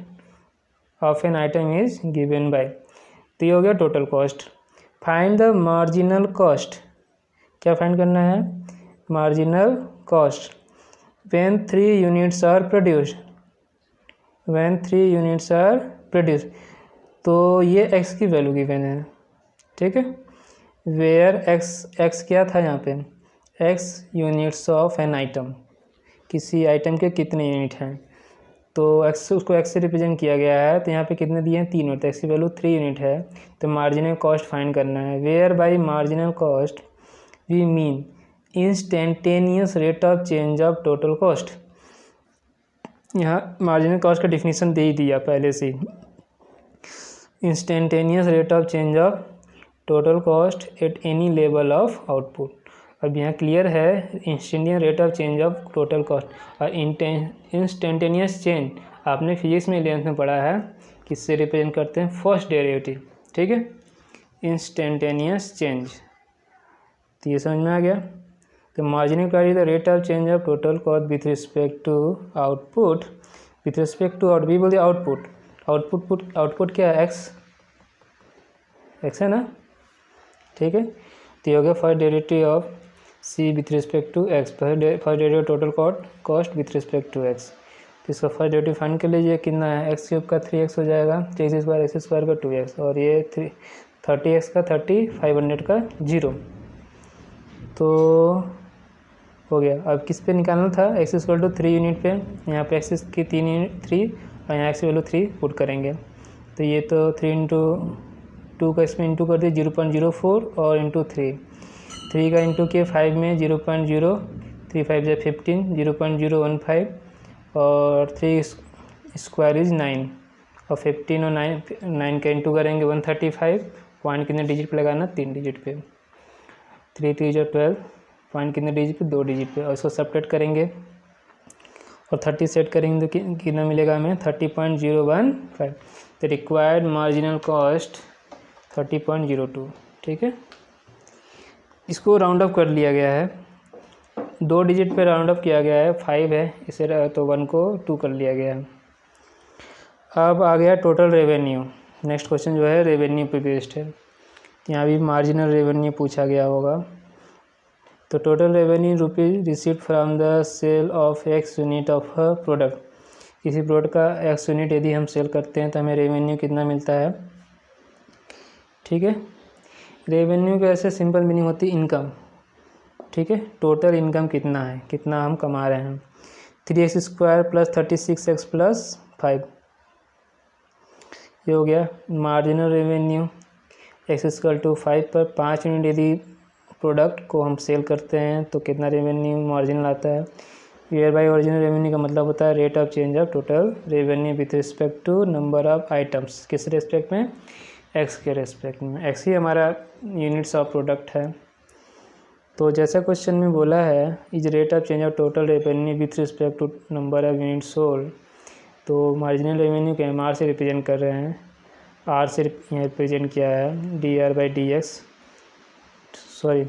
of an item is given by. तो ये हो गया total cost. Find the marginal cost, क्या फाइंड करना है, marginal cost when 3 units are produced, when 3 units are produced. तो ये x की वैल्यू गिवन है, ठीक है, वेयर x क्या था यहाँ पे, x units of an item, किसी आइटम के कितने यूनिट हैं। तो x उसको x से रिप्रेजेंट किया गया है, तो यहाँ पे कितने दिए हैं, 3 होते हैं, x की वैल्यू 3 यूनिट है। तो मार्जिनल कॉस्ट फाइंड करना है। Where by marginal cost we mean instantaneous rate of change of total cost. यहाँ मार्जिनल कॉस्ट का डिफिनीशन दे ही दिया पहले से, instantaneous rate of change of total cost at any level of output. अब यहाँ क्लियर है instantaneous rate of change of total cost. और इंस्टेंटेनियस चेंज आपने फिजिक्स में 11th में पढ़ा है, किससे रिप्रेजेंट करते हैं, फर्स्ट डेरिवेटिव, ठीक है, इंस्टेंटेनियस चेंज। तो ये समझ में आ गया। तो marginal cost is the rate of change of total cost with respect to output, with respect to out, भी बोलते आउटपुट, आउटपुट क्या है, एक्स है ना, ठीक है। तो ये हो गया first derivative of c with respect to x, first derivative total cost with respect to x. तो इसका फर्स्ट डेरिवेटिव फाइंड कर लीजिए, कितना है, एक्स क्यूब का 3x हो जाएगा, एक्स स्क्वायर का 2x, और ये 30x का 30, 500 का 0। तो हो गया। अब किस पे निकालना था, x इक्वल टू 3 यूनिट पे, यहाँ पे x की 3 यूनिट 3 और यहाँ x की वैल्यू 3 पुट करेंगे। तो ये तो 3 इंटू 2 का इसमें इंटू कर दिए 0.04 और इंटू 3 का इंटू किए 5 में 0.0, 3 5 या 15, 0.015 और 3 स्क्वायर इज 9 और 15 और 9 का इंटू करेंगे 135। पॉइंट कितने डिजिट पे लगाना, 3 डिजिट पे, 3 3 12, पॉइंट कितने डिजिट पे, 2 डिजिट पे, और इसको सब्ट्रैक्ट करेंगे और 30 सेट करेंगे तो कितना मिलेगा हमें, 30.015। तो रिक्वायर्ड मार्जिनल कॉस्ट 30.02। ठीक है, इसको राउंड अप कर लिया गया है, 2 डिजिट पे राउंड अप किया गया है, 5 है इसे, तो 1 को 2 कर लिया गया है। अब आ गया टोटल रेवेन्यू। नेक्स्ट क्वेश्चन जो है रेवेन्यू पे बेस्ड है, यहाँ भी मार्जिनल रेवेन्यू पूछा गया होगा। तो total revenue rupees received from the sale of x unit of a product, किसी प्रोडक्ट का एक्स यूनिट यदि हम सेल करते हैं तो हमें रेवेन्यू कितना मिलता है। ठीक है, रेवेन्यू का ऐसे सिंपल मीनिंग होती है इनकम। ठीक है, टोटल इनकम कितना है, कितना हम कमा रहे हैं, 3x² + 36x + 5, ये हो गया मार्जिनल रेवेन्यू। x = 5 पर 5 यूनिट यदि प्रोडक्ट को हम सेल करते हैं तो कितना रेवेन्यू मार्जिनल आता है। वेयर बाय ओरिजिनल रेवेन्यू का मतलब होता है rate of change of total revenue with respect to number of items, किस रेस्पेक्ट में, एक्स के रेस्पेक्ट में, एक्स ही हमारा यूनिट्स ऑफ प्रोडक्ट है। तो जैसा क्वेश्चन में बोला है is rate of change of total revenue with respect to number of unit sold, तो मार्जिनल रेवेन्यू के एम आर से रिप्रेजेंट कर रहे हैं, आर से यहाँ रिप्रेजेंट किया है, dr/dx, सॉरी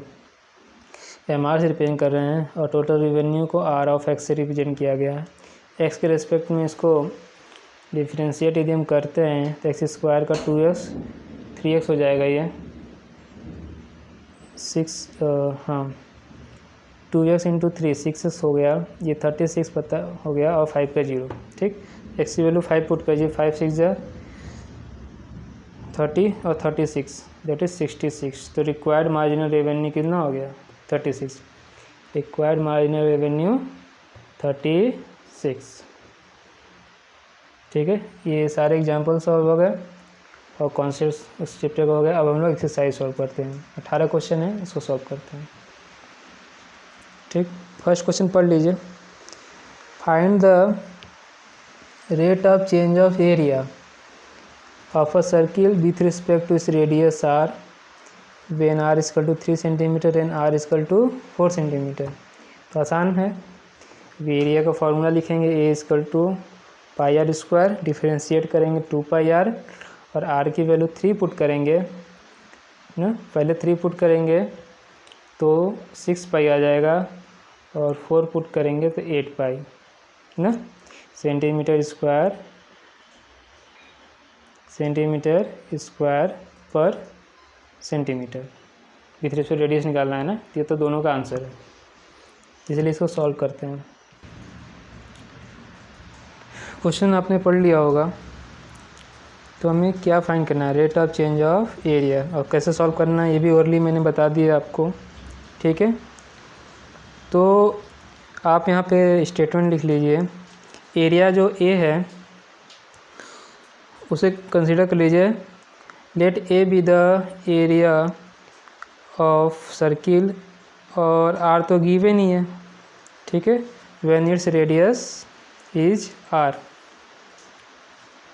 एम आर से रिप्रेजेंट कर रहे हैं, और टोटल रेवेन्यू को आर ऑफ एक्स से रिप्रेजेंट किया गया है। एक्स के रेस्पेक्ट में इसको डिफ्रेंशिएट यदि हम करते हैं तो x² का 2x 3x हो जाएगा, ये 2x × 3 6x हो गया, ये 36 पता हो गया, और 5 का 0। ठीक, x की वैल्यू 5 पुट कीजिए, 5 6 30 और 36 दैट इज 66। तो रिक्वायर्ड मार्जिनल रेवेन्यू कितना हो गया, 36। Required marginal revenue 36। ठीक है, ये सारे एग्जांपल सॉल्व हो गए और कॉन्सेप्ट उस चैप्टर का हो गया। अब हम लोग एक्सरसाइज सॉल्व करते हैं, 18 क्वेश्चन है, इसको सॉल्व करते हैं। ठीक, फर्स्ट क्वेश्चन पढ़ लीजिए। Find the rate of change of area of a circle with respect to its radius r when r = 3 cm and r = 4 cm। तो आसान है, एरिया का फॉर्मूला लिखेंगे, a = πr², डिफ्रेंशिएट करेंगे 2πr, और r की वैल्यू 3 पुट करेंगे ना, पहले 3 पुट करेंगे तो 6π आ जाएगा, और 4 पुट करेंगे तो 8π ना, सेंटीमीटर स्क्वायर पर सेंटीमीटर विथ रिस्पेक्ट रेडियस निकालना है ना, ये तो दोनों का आंसर है, इसलिए इसको सॉल्व करते हैं। क्वेश्चन आपने पढ़ लिया होगा, तो हमें क्या फाइंड करना है, rate of change of area, और कैसे सॉल्व करना है ये भी ओरली मैंने बता दिया आपको। ठीक है, तो आप यहाँ पे स्टेटमेंट लिख लीजिए, एरिया जो ए है उसे कंसीडर कर लीजिए, let a be the area of circle, और आर तो गिवन ही है। ठीक है, when its radius is r.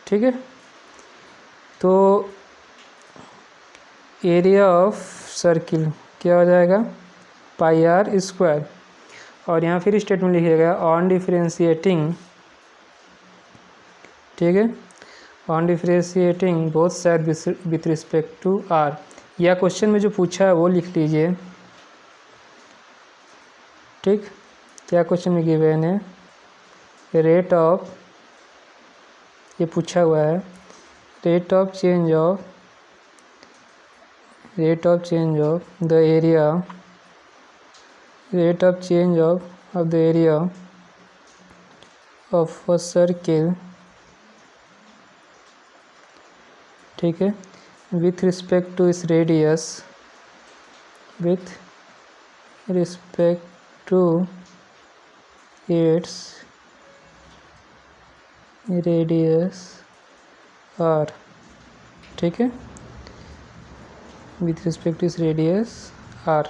ठीक है, तो एरिया ऑफ सर्किल क्या हो जाएगा, πr², और यहाँ फिर स्टेटमेंट लिखिएगा ऑन डिफरेंशिएटिंग। ठीक है, on differentiating both side with respect to r, या क्वेश्चन में जो पूछा है वो लिख लीजिए। ठीक, क्या क्वेश्चन में गिवन है, रेट ऑफ, ये पूछा हुआ है, rate of change of the area, rate of change of the area of a circle. ठीक है, विथ रिस्पेक्ट टू इस radius, with respect to its radius r. ठीक है, विथ रिस्पेक्ट टू इस रेडियस आर।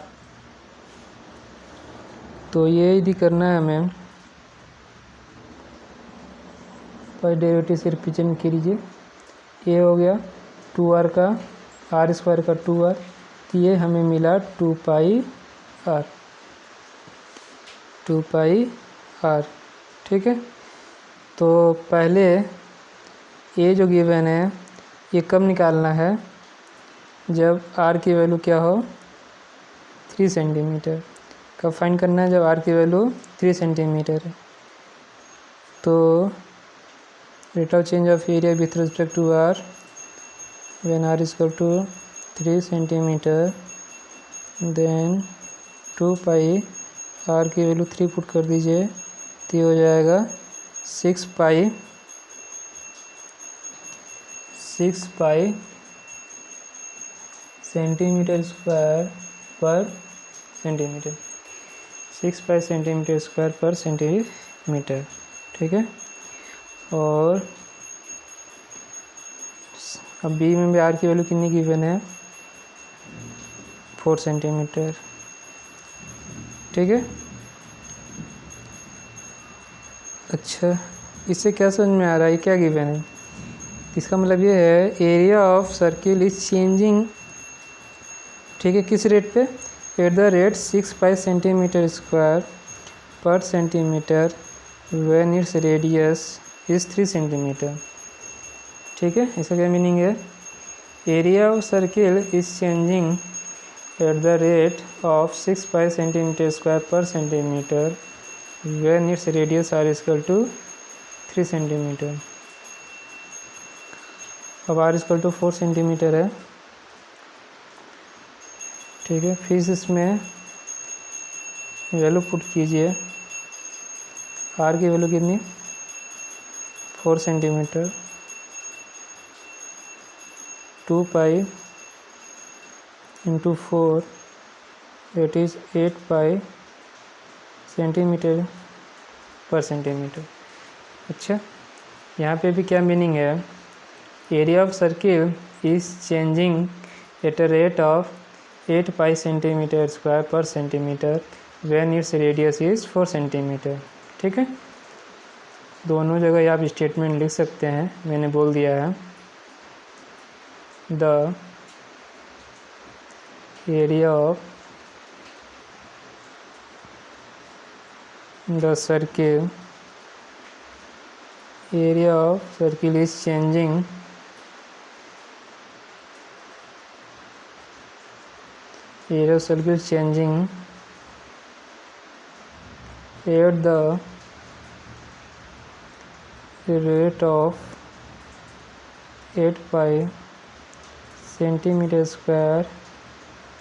तो ये यदि करना है हमें, पर डेरिवेटिव से रिप्रेजेंट कीजिए, ये हो गया 2r का r² का 2r, तो ये हमें मिला 2πr। 2πr। ठीक है, तो पहले ये जो गिवन है ये कब निकालना है, जब r की वैल्यू क्या हो 3 सेंटीमीटर। कब फाइंड करना है, जब r की वैल्यू 3 सेंटीमीटर है। तो rate of change of area with respect to r when r is equal to 3 centimetre, then 2π r की वैल्यू 3 पुट कर दीजिए, तो ये हो जाएगा 6π सेंटीमीटर स्क्वायर पर सेंटीमीटर, 6π सेंटीमीटर स्क्वायर पर सेंटीमीटर। ठीक है, और अब बी में भी आर की वैल्यू कितनी गिवन है 4 सेंटीमीटर। ठीक है, अच्छा इससे क्या समझ में आ रहा है, क्या गिवन है, इसका मतलब ये है area of circle is changing. ठीक है, किस रेट पे, at the rate 6π centimetre square पर centimetre when its radius is 3 centimetre. ठीक है, इसका क्या मीनिंग है, area of circle is changing at the rate of 6π centimetre square पर centimetre when its radius r equal to 3 centimetre. अब आर इक्वल टू 4 सेंटीमीटर है। ठीक है, फिर इसमें वैल्यू पुट कीजिए, आर की वैल्यू कितनी 4 centimetre, 2π into 4 that is 8π centimetre per centimetre. अच्छा, यहाँ पे भी क्या मीनिंग है, area of circle is changing at a rate of 8π centimetre square पर centimetre when its radius is 4 centimetre. ठीक है, दोनों जगह आप स्टेटमेंट लिख सकते हैं, मैंने बोल दिया है। The area of the circle is changing area of circle is changing at the rate of 8π centimetre square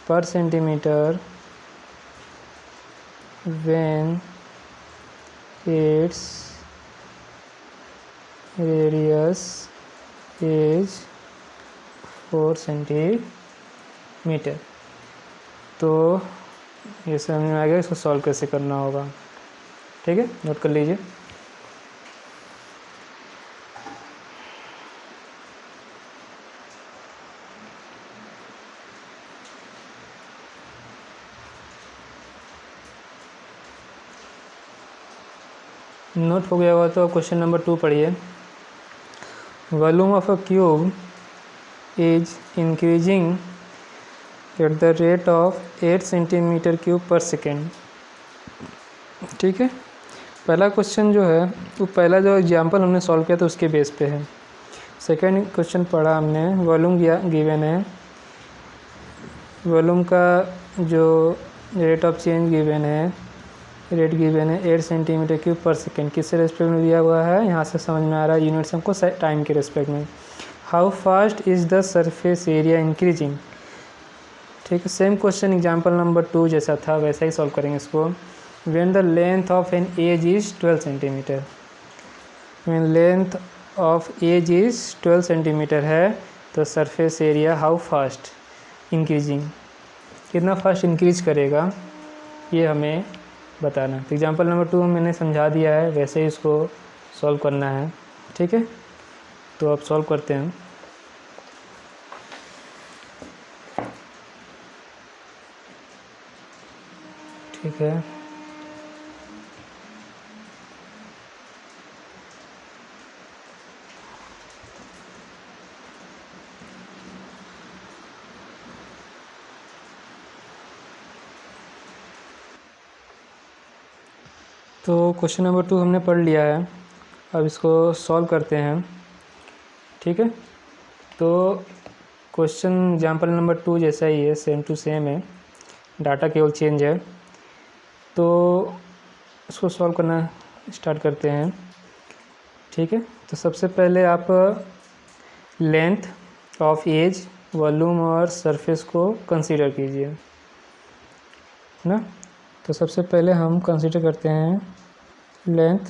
पर centimetre when its radius is 4 centimetre. तो ये समझ में आ गया, इसको सॉल्व कैसे करना होगा। ठीक है, नोट कर लीजिए। नोट हो गया होगा तो क्वेश्चन नंबर 2 पढ़िए। Volume of a cube is increasing at the rate of 8 centimetre cube पर सेकेंड। ठीक है, पहला क्वेश्चन जो है वो पहला जो एग्जाम्पल हमने सॉल्व किया था उसके बेस पे है। सेकेंड क्वेश्चन पढ़ा हमने, वॉल्यूम गिवन है, वॉल्यूम का जो रेट ऑफ चेंज गिवन है, रेट गिवन है 8 सेंटीमीटर क्यूब पर सेकेंड, किससे रेस्पेक्ट में दिया हुआ है, यहाँ से समझ में आ रहा है यूनिट्स हमको टाइम के रेस्पेक्ट में। How fast is the surface area increasing. ठीक है, सेम क्वेश्चन एग्जाम्पल नंबर 2 जैसा था वैसा ही सॉल्व करेंगे इसको। When the length of an edge is 12 centimetre, when length of edge is 12 centimetre है तो surface area how fast increasing, कितना फास्ट इंक्रीज करेगा ये हमें बताना। तो एग्जाम्पल नंबर 2 मैंने समझा दिया है, वैसे ही इसको सॉल्व करना है। ठीक है, तो अब सॉल्व करते हैं। ठीक है, तो क्वेश्चन नंबर 2 हमने पढ़ लिया है, अब इसको सॉल्व करते हैं। ठीक है, तो क्वेश्चन एग्जाम्पल नंबर 2 जैसा ही है, सेम टू सेम है, डाटा केवल चेंज है। तो इसको सॉल्व करना स्टार्ट करते हैं। ठीक है, तो सबसे पहले आप लेंथ ऑफ एज, वॉल्यूम और सरफेस को कंसीडर कीजिए ना। तो सबसे पहले हम कंसीडर करते हैं length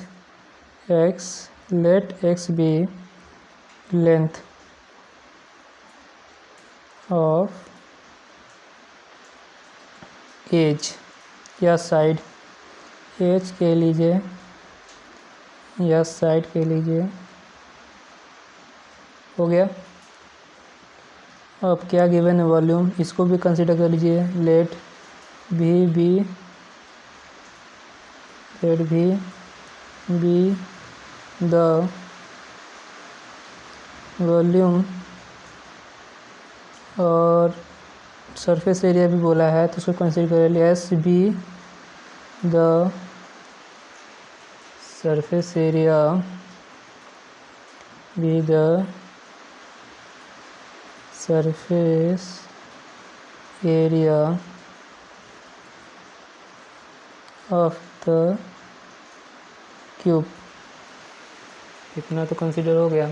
x, let x be length of edge या साइड, एज के लीजिए या साइड के लीजिए, हो गया। अब क्या गिवन है, वॉल्यूम, इसको भी कंसीडर कर लीजिए, let V be the volume, और सरफेस एरिया भी बोला है तो उसको कंसीडर कर लिया, S be the surface area be the surface area of the cube. इतना तो कंसीडर हो गया।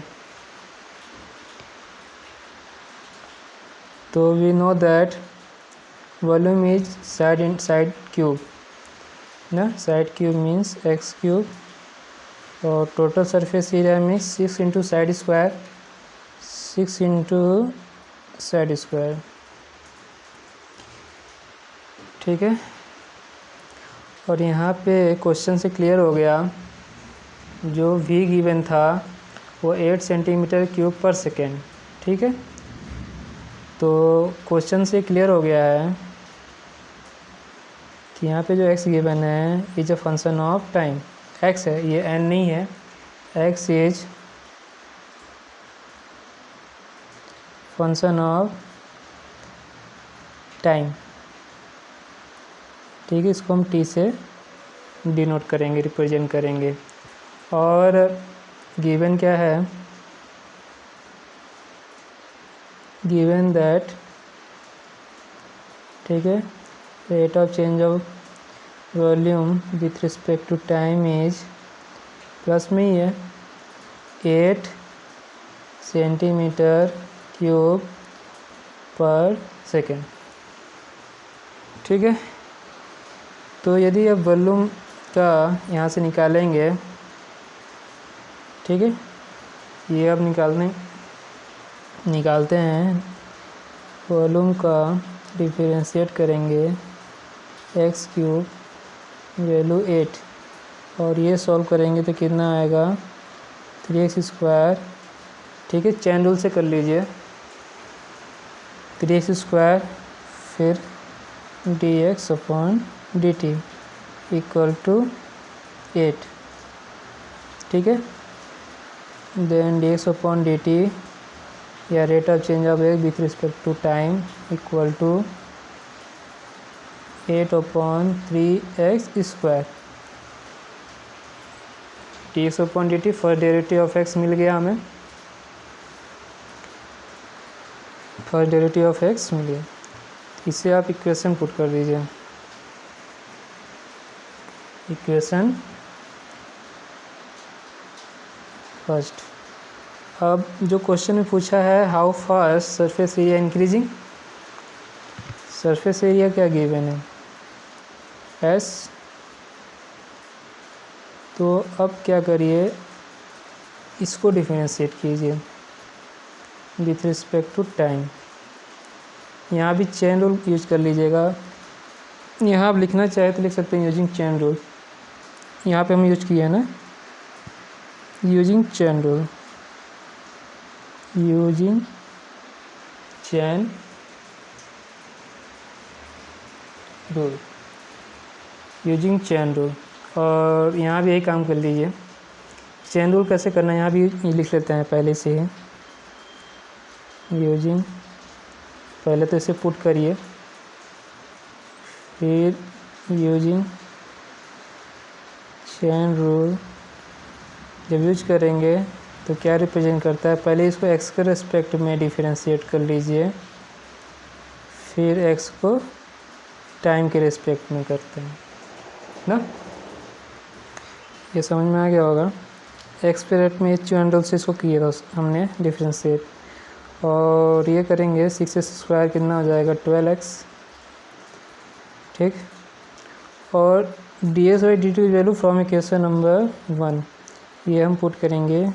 तो we know that volume is side in side cube ना, side cube means x cube, और total surface area means 6 into side square, 6 into side square. ठीक है, और यहाँ पे क्वेश्चन से क्लियर हो गया, जो v गिवन था वो 8 सेंटीमीटर क्यूब पर सेकेंड। ठीक है, तो क्वेश्चन से क्लियर हो गया है कि यहाँ पे जो x गिवन है is a function of time, x है, ये n नहीं है, x is function of time. ठीक है, इसको हम t से डिनोट करेंगे, रिप्रेजेंट करेंगे। और गिवन क्या है, गिवन दैट, ठीक है, rate of change of volume with respect to time is, plus में ही है, 8 सेंटीमीटर क्यूब पर सेकेंड। ठीक है, तो यदि अब वॉल्यूम का यहाँ से निकालेंगे, ठीक है, ये अब निकालते हैं, वॉल्यूम का डिफरेंशिएट करेंगे, एक्स क्यूब वैल्यू 8, और ये सॉल्व करेंगे तो कितना आएगा, 3x स्क्वायर। ठीक है, चैन रूल से कर लीजिए, 3x स्क्वायर फिर dx upon dt equal to 8। ठीक है, देन dx अपॉन dt या rate of change of x with respect to time equal to 8 upon 3x square, dx upon dt first derivative of x मिल गया हमें, फर्स्ट डेरिवेटिव ऑफ x मिल गया। इसे आप इक्वेशन पुट कर दीजिए, इक्वेशन फर्स्ट। अब जो क्वेश्चन में पूछा है, how fast surface area increasing, surface area क्या गिवन है, s। तो अब क्या करिए, इसको डिफरेंशिएट कीजिए विथ रिस्पेक्ट टू टाइम। यहाँ भी चेन रूल यूज कर लीजिएगा, यहाँ आप लिखना चाहे तो लिख सकते हैं यूजिंग चेन रूल, यहाँ पे हम यूज किए हैं ना, using chain rule, using chain rule, using chain rule. और यहाँ भी यही काम कर लीजिए, चेन रूल कैसे करना है यहाँ भी लिख लेते हैं पहले से ही, यूजिंग, पहले तो इसे पुट करिए, फिर यूजिंग चेन रूल जब यूज करेंगे तो क्या रिप्रेजेंट करता है, पहले इसको x के रेस्पेक्ट में डिफरेंशिएट कर लीजिए, फिर x को टाइम के रेस्पेक्ट में करते हैं ना। ये समझ में आ गया होगा। x पे रेट में चेन रूल से इसको किया था हमने डिफरेंशिएट, और ये करेंगे 6x² कितना हो जाएगा 12x, ठीक। और ds by dt value from equation number 1 ये हम पुट करेंगे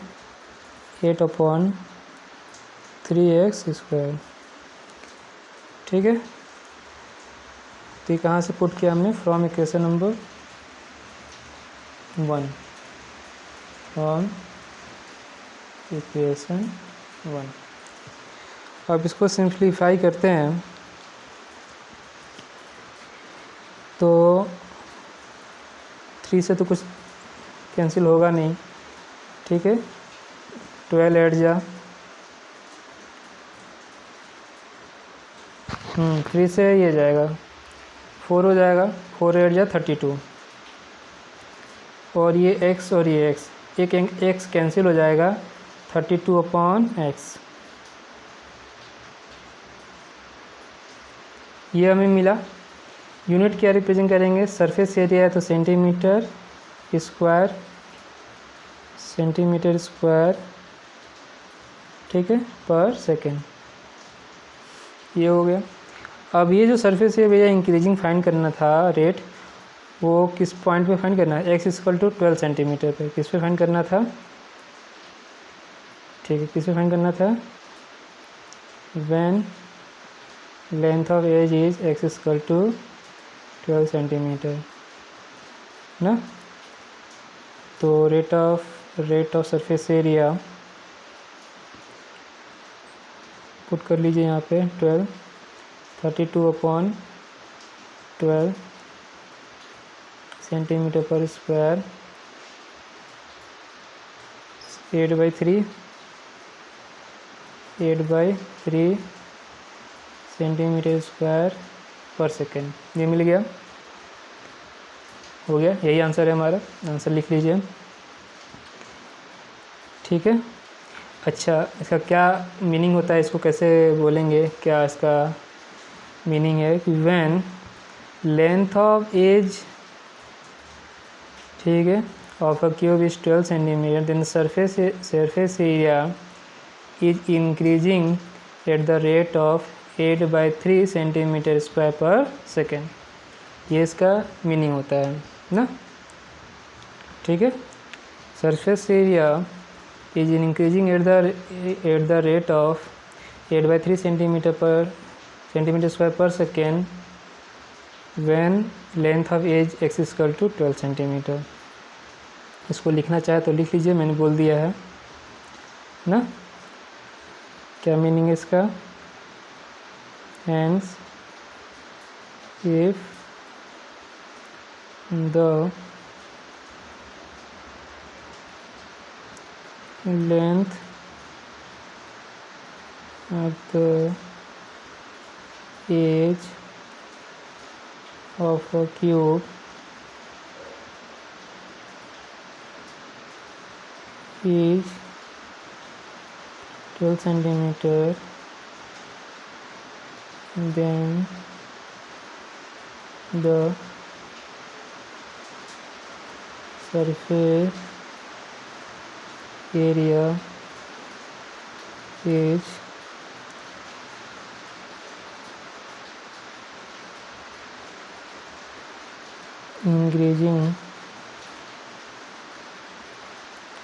8/3x², ठीक है। तो ये कहाँ से पुट किया हमने, from equation number 1, from equation 1। अब इसको सिंप्लीफाई करते हैं तो 3 से तो कुछ कैंसिल होगा नहीं, ठीक है। 12 ऐड जा 3 से ये जाएगा 4 हो जाएगा, 4 ऐड जा 32, और ये x और ये x, एक x कैंसिल हो जाएगा 32/x, ये हमें मिला। यूनिट क्या रिप्रेजेंट करेंगे, सरफेस एरिया है तो सेंटीमीटर स्क्वायर, ठीक है, पर सेकेंड, ये हो गया। अब ये जो सरफेस है भैया इंक्रीजिंग फाइंड करना था रेट, वो किस पॉइंट पे फाइंड करना है, x = 12 सेंटीमीटर पे, किस पे फाइंड करना था, ठीक है, किस पे फाइंड करना था, when length of edge is x = 12 centimetre ना। तो rate of surface area put कर लीजिए यहाँ पे 32/12 centimetre per square, 8/3 centimetre square per second, ये मिल गया, हो गया। यही आंसर है हमारा, आंसर लिख लीजिए, ठीक है। अच्छा, इसका क्या मीनिंग होता है, इसको कैसे बोलेंगे, क्या इसका मीनिंग है कि व्हेन लेंथ ऑफ एज, ठीक है, of a cube is 12 centimetre, then surface area is increasing at the rate of 8/3 centimetre square per second, ये इसका मीनिंग होता है ना, ठीक है। Surface area is increasing at the rate of 8/3 centimetre square per second when length of edge x = 12 centimetre. इसको लिखना चाहे तो लिख लीजिए, मैंने बोल दिया है ना, क्या मीनिंग है इसका। Hence, if the length of the edge of a cube is 12 centimeter, then the surface area is increasing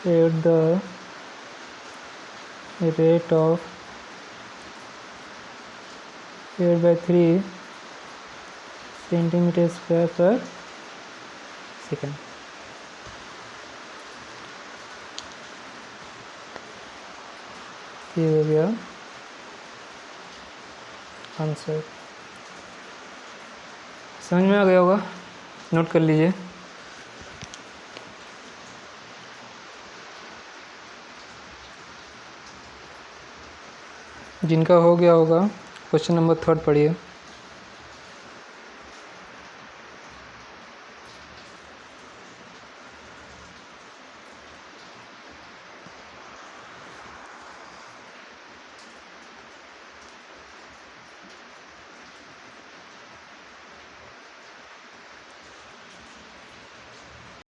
at the rate of 8/3 centimetre square per second. ये हो गया आंसर, समझ में आ गया होगा, नोट कर लीजिए। जिनका हो गया होगा क्वेश्चन नंबर 3 पढ़िए।